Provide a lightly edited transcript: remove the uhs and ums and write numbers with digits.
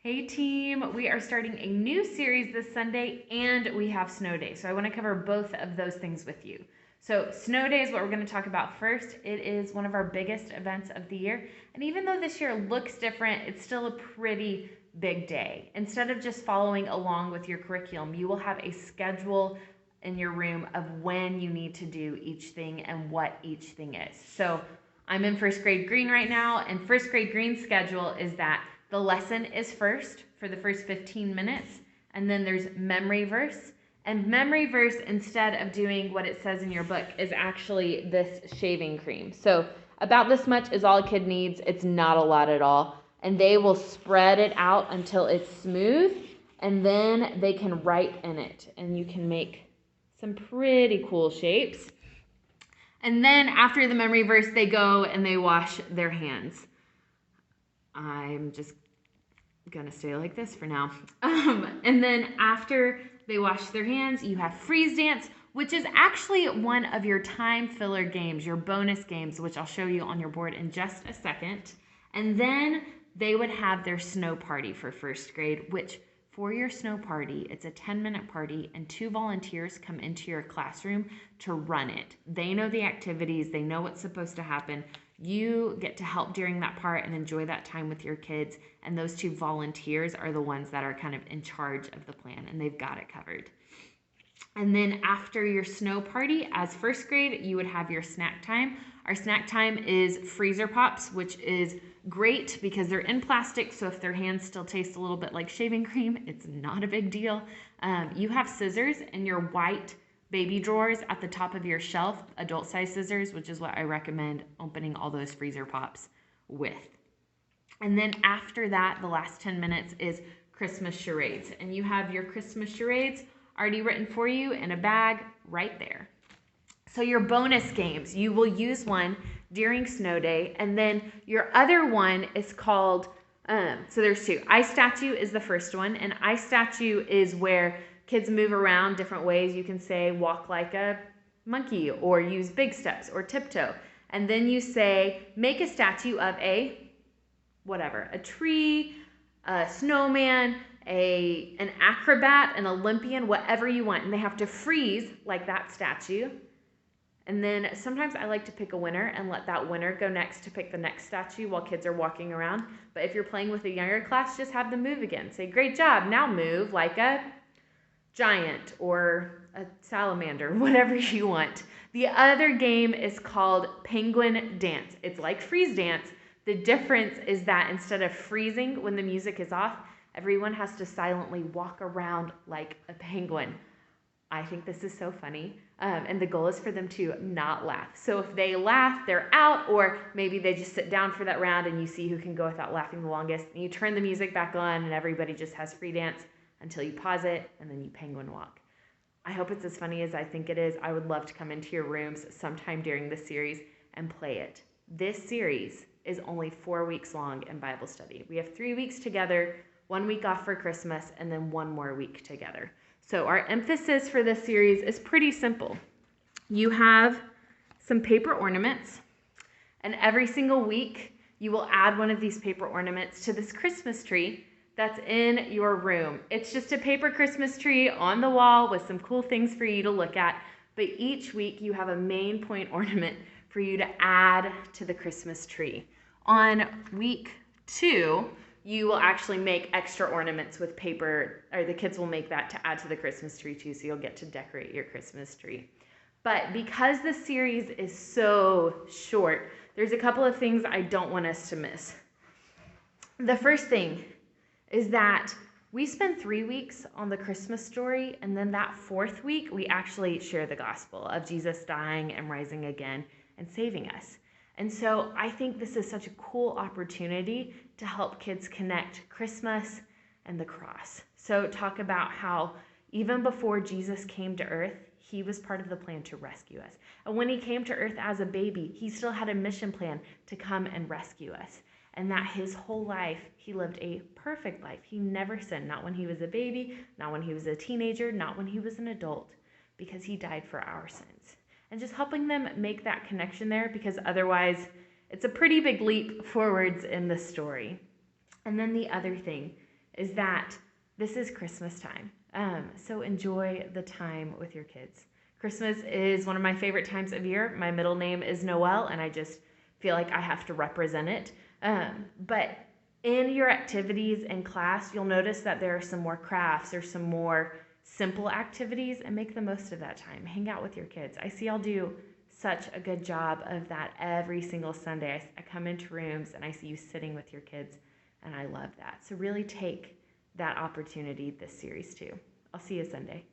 Hey team, we are starting a new series this Sunday and we have snow day. So I want to cover both of those things with you. So snow day is what we're going to talk about first. It is one of our biggest events of the year. And even though this year looks different, it's still a pretty big day. Instead of just following along with your curriculum, you will have a schedule in your room of when you need to do each thing and what each thing is. So I'm in first grade green right now, and first grade green schedule is that the lesson is first for the first 15 minutes, and then there's memory verse. And memory verse, instead of doing what it says in your book, is actually this shaving cream. So about this much is all a kid needs. It's not a lot at all. And they will spread it out until it's smooth, and then they can write in it. And you can make some pretty cool shapes. And then after the memory verse, they go and they wash their hands. I'm just gonna stay like this for now. And then after they wash their hands, you have freeze dance, which is actually one of your time filler games, your bonus games, which I'll show you on your board in just a second. And then they would have their snow party for first grade, which for your snow party, it's a 10-minute party, and 2 volunteers come into your classroom to run it. They know the activities, they know what's supposed to happen. You get to help during that part and enjoy that time with your kids, and those 2 volunteers are the ones that are kind of in charge of the plan, and they've got it covered. And then after your snow party, as first grade, you would have your snack time. Our snack time is freezer pops, which is great because they're in plastic, so if their hands still taste a little bit like shaving cream, it's not a big deal. You have scissors in your white baby drawers at the top of your shelf, adult size scissors, which is what I recommend opening all those freezer pops with. And then after that, the last 10 minutes is Christmas charades. And you have your Christmas charades already written for you in a bag right there. So your bonus games, you will use one during snow day, and then your other one is called, so there's 2. Ice Statue is the first one, and Ice Statue is where kids move around different ways. You can say walk like a monkey, or use big steps, or tiptoe. And then you say make a statue of a whatever, a tree, a snowman, an acrobat, an Olympian, whatever you want. And they have to freeze like that statue. And then sometimes I like to pick a winner and let that winner go next to pick the next statue while kids are walking around. But if you're playing with a younger class, just have them move again. Say, great job, now move like a giant or a salamander, whatever you want. The other game is called Penguin Dance. It's like freeze dance. The difference is that instead of freezing when the music is off, everyone has to silently walk around like a penguin. I think this is so funny. And the goal is for them to not laugh. So if they laugh, they're out, or maybe they just sit down for that round and you see who can go without laughing the longest. And you turn the music back on and everybody just has free dance until you pause it and then you penguin walk. I hope it's as funny as I think it is. I would love to come into your rooms sometime during this series and play it. This series is only 4 weeks long in Bible study. We have 3 weeks together, 1 week off for Christmas, and then 1 more week together. So our emphasis for this series is pretty simple. You have some paper ornaments, and every single week you will add one of these paper ornaments to this Christmas tree that's in your room. It's just a paper Christmas tree on the wall with some cool things for you to look at, but each week you have a main point ornament for you to add to the Christmas tree. On week 2, you will actually make extra ornaments with paper, or the kids will make that to add to the Christmas tree too, so you'll get to decorate your Christmas tree. But because the series is so short, there's a couple of things I don't want us to miss. The first thing is that we spend 3 weeks on the Christmas story, and then that 4th week, we actually share the gospel of Jesus dying and rising again and saving us. And so I think this is such a cool opportunity to help kids connect Christmas and the cross. So talk about how even before Jesus came to earth, he was part of the plan to rescue us. And when he came to earth as a baby, he still had a mission plan to come and rescue us. And that his whole life, he lived a perfect life. He never sinned, not when he was a baby, not when he was a teenager, not when he was an adult, because he died for our sins. And just helping them make that connection there, because otherwise it's a pretty big leap forwards in the story. And then the other thing is that this is Christmas time. So enjoy the time with your kids. Christmas is one of my favorite times of year. My middle name is Noelle, and I just feel like I have to represent it. But in your activities in class, you'll notice that there are some more crafts or some more simple activities, and make the most of that time. Hang out with your kids. I see y'all do such a good job of that every single Sunday. I come into rooms and I see you sitting with your kids, and I love that. So really take that opportunity this series too. I'll see you Sunday.